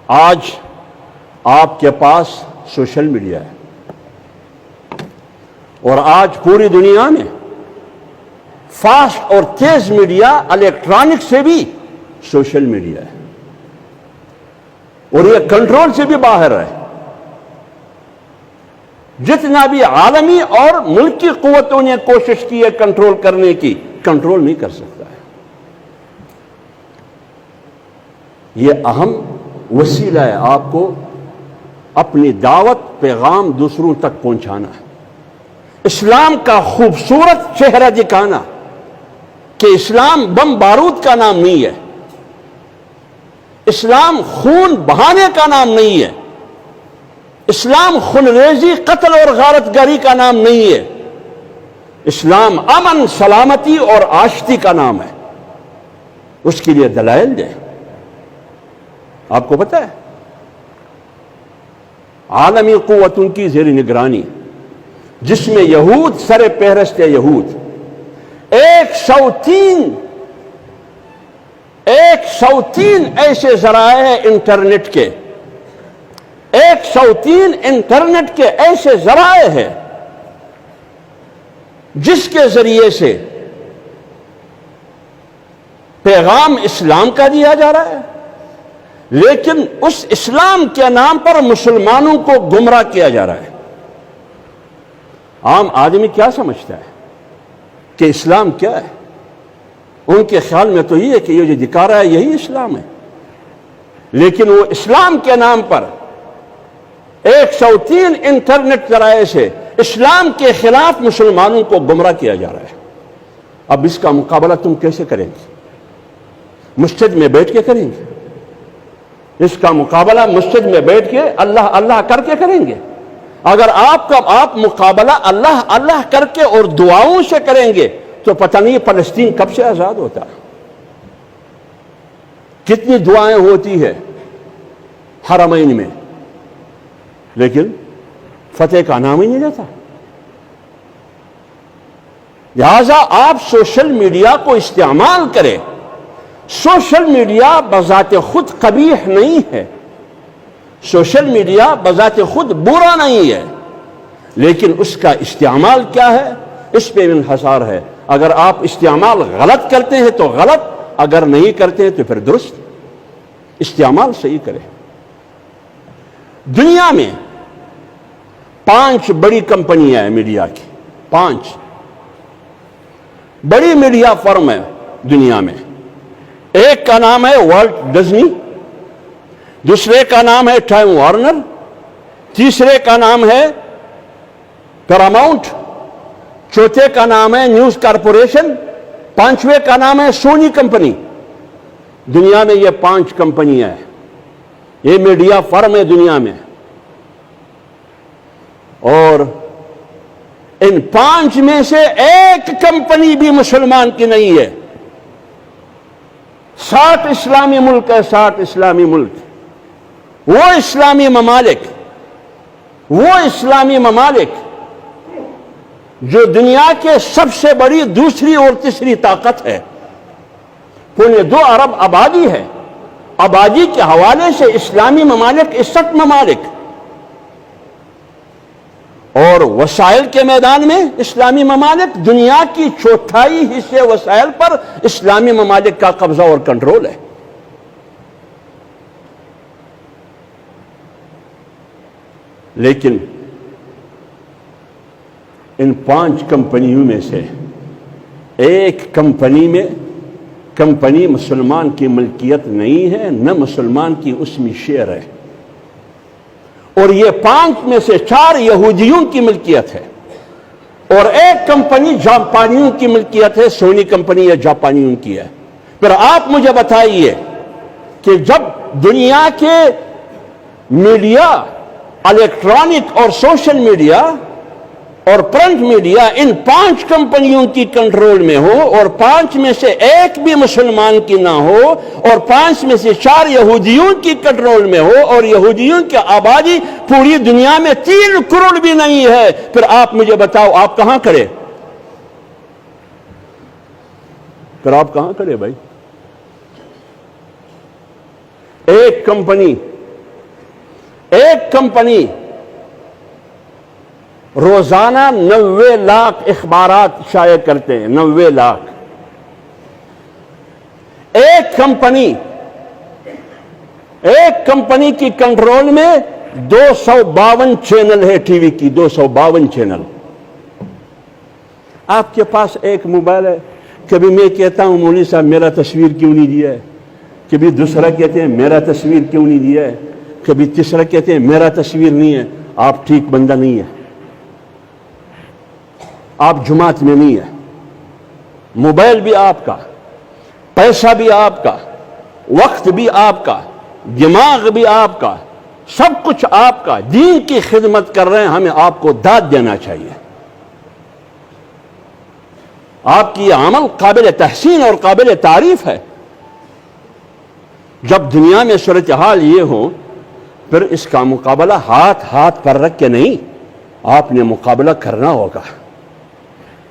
آج آپ کے پاس سوشل میڈیا ہے اور آج پوری دنیا میں فاسٹ اور تیز میڈیا الیکٹرانک سے بھی سوشل میڈیا ہے اور یہ کنٹرول سے بھی باہر ہے. جتنا بھی عالمی اور ملکی قوتوں نے کوشش کی ہے کنٹرول کرنے کی، کنٹرول نہیں کر سکتا ہے. یہ اہم وسیلہ ہے آپ کو اپنی دعوت پیغام دوسروں تک پہنچانا ہے، اسلام کا خوبصورت چہرہ دکھانا کہ اسلام بم بارود کا نام نہیں ہے، اسلام خون بہانے کا نام نہیں ہے، اسلام خونریزی قتل اور غارت گری کا نام نہیں ہے، اسلام امن سلامتی اور آشتی کا نام ہے. اس کے لیے دلائل دیں. آپ کو پتہ ہے عالمی قوتوں کی زیر نگرانی جس میں یہود سر فہرست ہے، یہود 103 ایسے ذرائع ہیں انٹرنیٹ کے، 103 انٹرنیٹ کے ایسے ذرائع ہیں جس کے ذریعے سے پیغام اسلام کا دیا جا رہا ہے، لیکن اس اسلام کے نام پر مسلمانوں کو گمراہ کیا جا رہا ہے. عام آدمی کیا سمجھتا ہے کہ اسلام کیا ہے؟ ان کے خیال میں تو یہ ہے کہ یہ جو دکھا رہا ہے یہی اسلام ہے، لیکن وہ اسلام کے نام پر 103 انٹرنیٹ ذرائع سے اسلام کے خلاف مسلمانوں کو گمراہ کیا جا رہا ہے. اب اس کا مقابلہ تم کیسے کریں گے؟ مسجد میں بیٹھ کے کریں گے؟ اس کا مقابلہ مسجد میں بیٹھ کے اللہ اللہ کر کے کریں گے؟ اگر آپ مقابلہ اللہ اللہ کر کے اور دعاؤں سے کریں گے تو پتہ نہیں فلسطین کب سے آزاد ہوتا. کتنی دعائیں ہوتی ہے حرمین میں، لیکن فتح کا نام ہی نہیں لیتا. لہذا آپ سوشل میڈیا کو استعمال کریں. سوشل میڈیا بذات خود قبیح نہیں ہے، سوشل میڈیا بذات خود برا نہیں ہے، لیکن اس کا استعمال کیا ہے اس پہ انحصار ہے. اگر آپ استعمال غلط کرتے ہیں تو غلط، اگر نہیں کرتے ہیں تو پھر درست. استعمال صحیح کریں. دنیا میں 5 بڑی کمپنیاں ہیں میڈیا کی، 5 بڑی میڈیا فرم ہے دنیا میں. ایک کا نام ہے والٹ ڈزنی، دوسرے کا نام ہے ٹائم وارنر، تیسرے کا نام ہے پیراماؤنٹ، چوتھے کا نام ہے نیوز کارپوریشن، پانچویں کا نام ہے سونی کمپنی. دنیا میں یہ 5 کمپنیاں ہیں، یہ میڈیا فرم ہے دنیا میں. اور ان 5 میں سے ایک کمپنی بھی مسلمان کی نہیں ہے. 60 اسلامی ملک ہے، 60 اسلامی ملک. وہ اسلامی ممالک جو دنیا کے سب سے بڑی دوسری اور تیسری طاقت ہے، 2.25 ارب آبادی ہے. آبادی کے حوالے سے اسلامی ممالک 61 ممالک، اور وسائل کے میدان میں اسلامی ممالک دنیا کی 1/4 حصے وسائل پر اسلامی ممالک کا قبضہ اور کنٹرول ہے. لیکن ان 5 کمپنیوں میں سے ایک کمپنی مسلمان کی ملکیت نہیں ہے، نہ مسلمان کی اس میں شیئر ہے. اور یہ 5 میں سے 4 یہودیوں کی ملکیت ہے، اور ایک کمپنی جاپانیوں کی ملکیت ہے. سونی کمپنی یہ جاپانیوں کی ہے. پھر آپ مجھے بتائیے کہ جب دنیا کے میڈیا، الیکٹرانک اور سوشل میڈیا اور پرنٹ میڈیا ان 5 کمپنیوں کی کنٹرول میں ہو، اور 5 میں سے ایک بھی مسلمان کی نہ ہو، اور 5 میں سے 4 یہودیوں کی کنٹرول میں ہو، اور یہودیوں کی آبادی پوری دنیا میں 3 کروڑ بھی نہیں ہے، پھر آپ مجھے بتاؤ آپ کہاں کھڑے؟ پھر آپ کہاں کھڑے بھائی؟ ایک کمپنی ایک کمپنی روزانہ 90 لاکھ اخبارات شائع کرتے ہیں، 90 لاکھ. ایک کمپنی کی کنٹرول میں 252 چینل ہے ٹی وی کی، 252 چینل. آپ کے پاس ایک موبائل ہے. کبھی میں کہتا ہوں مولوی صاحب میرا تصویر کیوں نہیں دیا ہے، کبھی دوسرا کہتے ہیں میرا تصویر کیوں نہیں دیا ہے، کبھی تیسرا کہتے ہیں میرا تصویر نہیں ہے. آپ ٹھیک بندہ نہیں ہے، آپ جماعت میں نہیں ہے. موبائل بھی آپ کا، پیسہ بھی آپ کا، وقت بھی آپ کا، دماغ بھی آپ کا، سب کچھ آپ کا. دین کی خدمت کر رہے ہیں، ہمیں آپ کو داد دینا چاہیے. آپ کی یہ عمل قابل تحسین اور قابل تعریف ہے. جب دنیا میں صورتحال یہ ہو پھر اس کا مقابلہ ہاتھ پر رکھ کے نہیں، آپ نے مقابلہ کرنا ہوگا.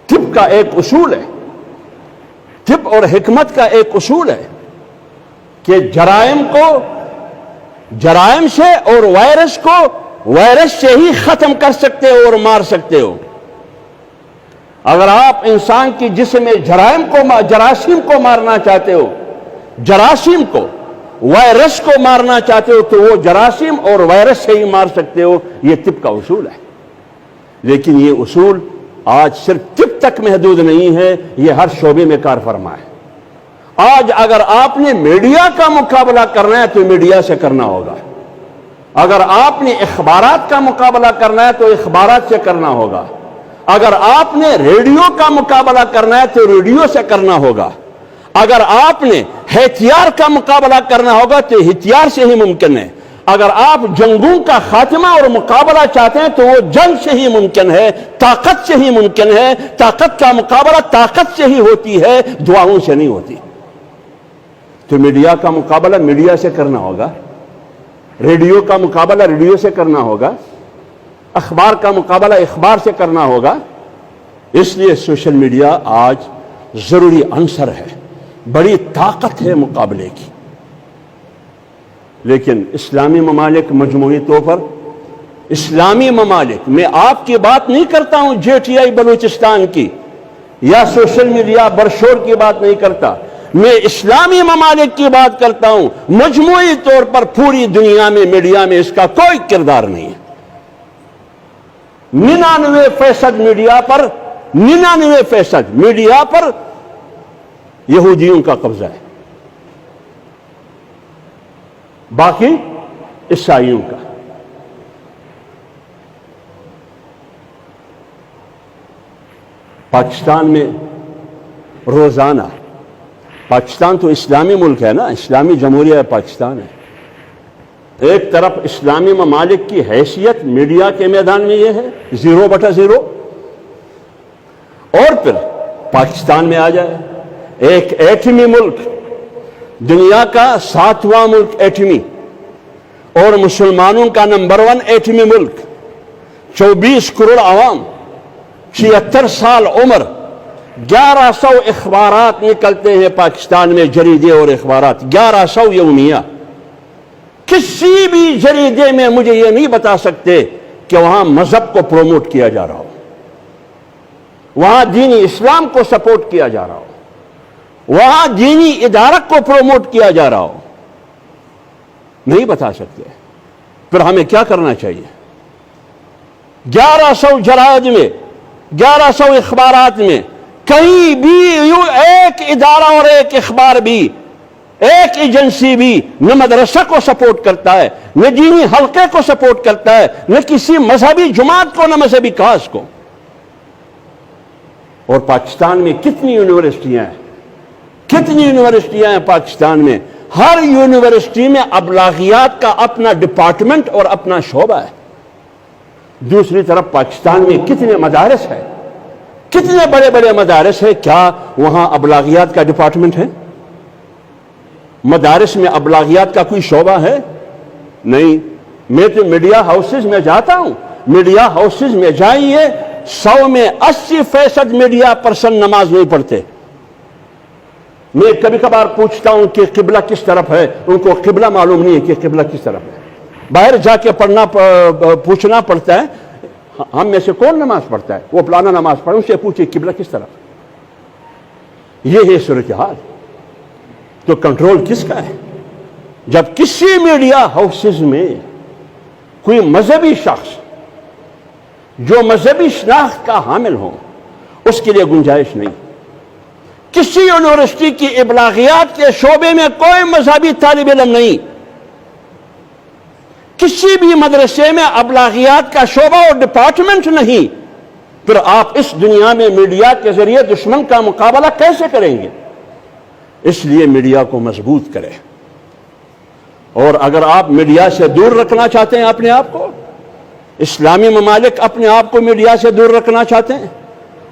طب کا ایک اصول ہے، طب اور حکمت کا ایک اصول ہے کہ جرائم سے اور وائرس سے ہی ختم کر سکتے ہو اور مار سکتے ہو. اگر آپ انسان کی جسم میں جراثیم کو مارنا چاہتے ہو، جراثیم کو، وائرس کو مارنا چاہتے ہو، تو وہ جراثیم اور وائرس سے ہی مار سکتے ہو. یہ طب کا اصول ہے. لیکن یہ اصول آج صرف طب تک محدود نہیں ہے، یہ ہر شعبے میں کار فرما ہے. آج اگر آپ نے میڈیا کا مقابلہ کرنا ہے تو میڈیا سے کرنا ہوگا. اگر آپ نے اخبارات کا مقابلہ کرنا ہے تو اخبارات سے کرنا ہوگا. اگر آپ نے ریڈیو کا مقابلہ کرنا ہے تو ریڈیو سے کرنا ہوگا. اگر آپ نے ہتھیار کا مقابلہ کرنا ہوگا تو ہتھیار سے ہی ممکن ہے. اگر آپ جنگوں کا خاتمہ اور مقابلہ چاہتے ہیں تو وہ جنگ سے ہی ممکن ہے، طاقت سے ہی ممکن ہے. طاقت کا مقابلہ طاقت سے ہی ہوتی ہے، دعاؤں سے نہیں ہوتی. تو میڈیا کا مقابلہ میڈیا سے کرنا ہوگا، ریڈیو کا مقابلہ ریڈیو سے کرنا ہوگا، اخبار کا مقابلہ اخبار سے کرنا ہوگا. اس لیے سوشل میڈیا آج ضروری عنصر ہے، بڑی طاقت ہے مقابلے کی. لیکن اسلامی ممالک مجموعی طور پر، اسلامی ممالک، میں آپ کی بات نہیں کرتا ہوں جے ٹی آئی بلوچستان کی یا سوشل میڈیا برشور کی بات نہیں کرتا، میں اسلامی ممالک کی بات کرتا ہوں. مجموعی طور پر پوری دنیا میں میڈیا میں اس کا کوئی کردار نہیں ہے. 99% میڈیا پر یہودیوں کا قبضہ ہے، باقی عیسائیوں کا. پاکستان میں روزانہ، پاکستان تو اسلامی ملک ہے نا، اسلامی جمہوریہ پاکستان ہے. ایک طرف اسلامی ممالک کی حیثیت میڈیا کے میدان میں یہ ہے 0/0، اور پھر پاکستان میں آ جائے ایک ایٹمی ملک، دنیا کا 7واں ملک ایٹمی اور مسلمانوں کا نمبر 1 ایٹمی ملک، 24 کروڑ عوام، 76 سال عمر، 1100 اخبارات نکلتے ہیں پاکستان میں، جریدے اور اخبارات 1100 یومیہ. کسی بھی جریدے میں مجھے یہ نہیں بتا سکتے کہ وہاں مذہب کو پروموٹ کیا جا رہا ہو، وہاں دینی اسلام کو سپورٹ کیا جا رہا ہو، وہاں دینی ادارت کو پروموٹ کیا جا رہا ہو. نہیں بتا سکتے. پھر ہمیں کیا کرنا چاہیے؟ 1100 جرائد میں، 1100 اخبارات میں کہیں بھی ایک ادارہ اور ایک اخبار بھی، ایک ایجنسی بھی نہ مدرسہ کو سپورٹ کرتا ہے، نہ دینی حلقے کو سپورٹ کرتا ہے، نہ کسی مذہبی جماعت کو، نہ مذہبی کاز کو. اور پاکستان میں کتنی یونیورسٹیاں ہیں پاکستان میں. ہر یونیورسٹی میں ابلاغیات کا اپنا ڈپارٹمنٹ اور اپنا شعبہ ہے. دوسری طرف پاکستان میں کتنے مدارس ہیں، کتنے بڑے بڑے مدارس ہیں. کیا وہاں ابلاغیات کا ڈپارٹمنٹ ہے؟ مدارس میں ابلاغیات کا کوئی شعبہ ہے؟ نہیں. میں تو میڈیا ہاؤسز میں جاتا ہوں، میڈیا ہاؤسز میں جائیے، 100 میں 80% میڈیا پرسن نماز نہیں پڑھتے. میں کبھی کبھار پوچھتا ہوں کہ قبلہ کس طرف ہے، ان کو قبلہ معلوم نہیں ہے کہ قبلہ کس طرف ہے. باہر جا کے پوچھنا پڑتا ہے ہم میں سے کون نماز پڑھتا ہے، وہ فلانا نماز پڑھے، ان سے پوچھے قبلہ کس طرف، یہ ہے صورتحال۔ تو کنٹرول کس کا ہے؟ جب کسی میڈیا ہاؤسز میں کوئی مذہبی شخص جو مذہبی شناخت کا حامل ہو، اس کے لیے گنجائش نہیں۔ کسی یونیورسٹی کی ابلاغیات کے شعبے میں کوئی مذہبی طالب علم نہیں، کسی بھی مدرسے میں ابلاغیات کا شعبہ اور ڈپارٹمنٹ نہیں، پھر آپ اس دنیا میں میڈیا کے ذریعے دشمن کا مقابلہ کیسے کریں گے؟ اس لیے میڈیا کو مضبوط کرے، اور اگر آپ میڈیا سے دور رکھنا چاہتے ہیں اپنے آپ کو، اسلامی ممالک اپنے آپ کو میڈیا سے دور رکھنا چاہتے ہیں،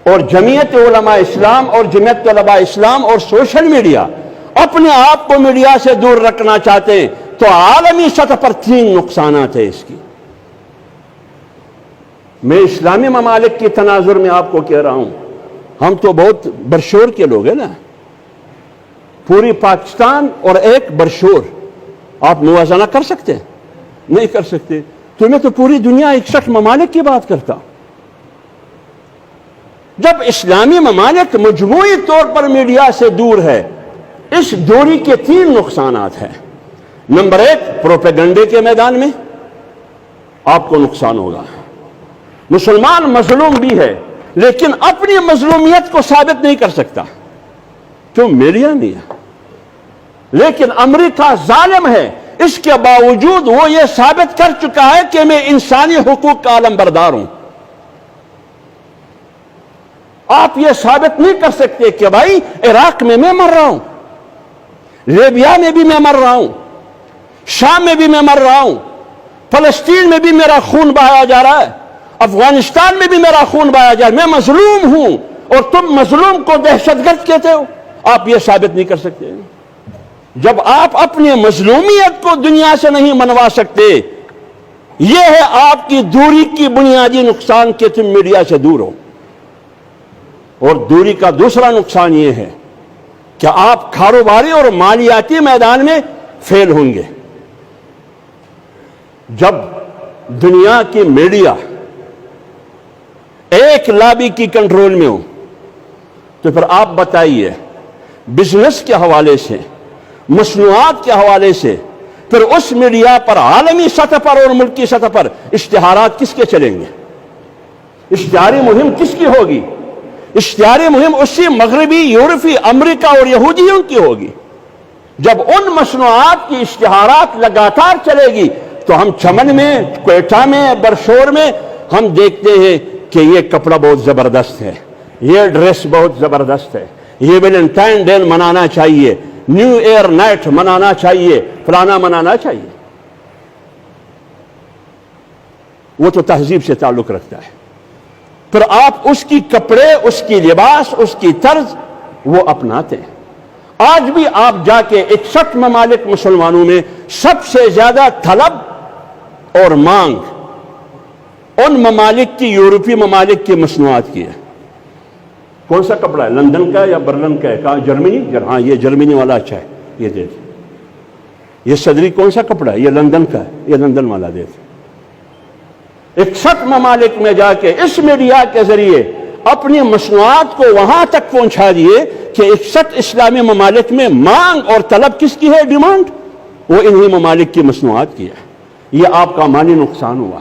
اور جمعیت علماء اسلام اور جمعیت طلباء اسلام اور سوشل میڈیا اپنے آپ کو میڈیا سے دور رکھنا چاہتے ہیں، تو عالمی سطح پر 3 نقصانات ہیں اس کی۔ میں اسلامی ممالک کی تناظر میں آپ کو کہہ رہا ہوں، ہم تو بہت برشور کے لوگ ہیں نا، پوری پاکستان اور ایک برشور، آپ موازنہ کر سکتے ہیں؟ نہیں کر سکتے۔ تو میں تو پوری دنیا 61 ممالک کی بات کرتا ہوں۔ جب اسلامی ممالک مجموعی طور پر میڈیا سے دور ہے، اس دوری کے 3 نقصانات ہیں۔ نمبر 1، پروپیگنڈے کے میدان میں آپ کو نقصان ہوگا۔ مسلمان مظلوم بھی ہے لیکن اپنی مظلومیت کو ثابت نہیں کر سکتا، کیوں؟ میڈیا نہیں ہے۔ لیکن امریکہ ظالم ہے، اس کے باوجود وہ یہ ثابت کر چکا ہے کہ میں انسانی حقوق کا علم بردار ہوں۔ آپ یہ ثابت نہیں کر سکتے کہ بھائی عراق میں مر رہا ہوں، لیبیا میں بھی میں مر رہا ہوں، شام میں بھی میں مر رہا ہوں، فلسطین میں بھی میرا خون بہایا جا رہا ہے، افغانستان میں بھی میرا خون بہایا جا رہا ہے، میں مظلوم ہوں، اور تم مظلوم کو دہشت گرد کہتے ہو۔ آپ یہ ثابت نہیں کر سکتے۔ جب آپ اپنی مظلومیت کو دنیا سے نہیں منوا سکتے، یہ ہے آپ کی دوری کی بنیادی نقصان کہ تم میڈیا سے دور ہو۔ اور دوری کا دوسرا نقصان یہ ہے کہ آپ کاروباری اور مالیاتی میدان میں فیل ہوں گے۔ جب دنیا کی میڈیا ایک لابی کی کنٹرول میں ہو، تو پھر آپ بتائیے بزنس کے حوالے سے، مصنوعات کے حوالے سے، پھر اس میڈیا پر عالمی سطح پر اور ملکی سطح پر اشتہارات کس کے چلیں گے؟ اشتہاری مہم کس کی ہوگی؟ اشتہاری مہم اسی مغربی، یورپی، امریکہ اور یہودیوں کی ہوگی۔ جب ان مصنوعات کی اشتہارات لگاتار چلے گی تو ہم چمن میں، کوئٹہ میں، برشور میں ہم دیکھتے ہیں کہ یہ کپڑا بہت زبردست ہے، یہ ڈریس بہت زبردست ہے، یہ ویلنٹائن ڈے منانا چاہیے، نیو ایئر نائٹ منانا چاہیے، فلانا منانا چاہیے۔ وہ تو تہذیب سے تعلق رکھتا ہے۔ پھر آپ اس کی کپڑے، اس کی لباس، اس کی طرز وہ اپناتے ہیں۔ آج بھی آپ جا کے 61 ممالک مسلمانوں میں سب سے زیادہ طلب اور مانگ ان ممالک کی، یورپی ممالک کی مصنوعات کی ہے۔ کون سا کپڑا ہے؟ لندن کا ہے یا برلن کا ہے؟ کہاں؟ جرمنی؟ ہاں یہ جرمنی والا اچھا ہے، یہ دے دیں۔ یہ صدری کون سا کپڑا ہے؟ یہ لندن کا ہے، یہ لندن والا دے دیں۔ 61 ممالک میں جا کے اس میڈیا کے ذریعے اپنی مصنوعات کو وہاں تک پہنچا دیے کہ 61 اسلامی ممالک میں مانگ اور طلب کس کی ہے؟ ڈیمانڈ وہ انہی ممالک کی مصنوعات کی ہے۔ یہ آپ کا مالی نقصان ہوا۔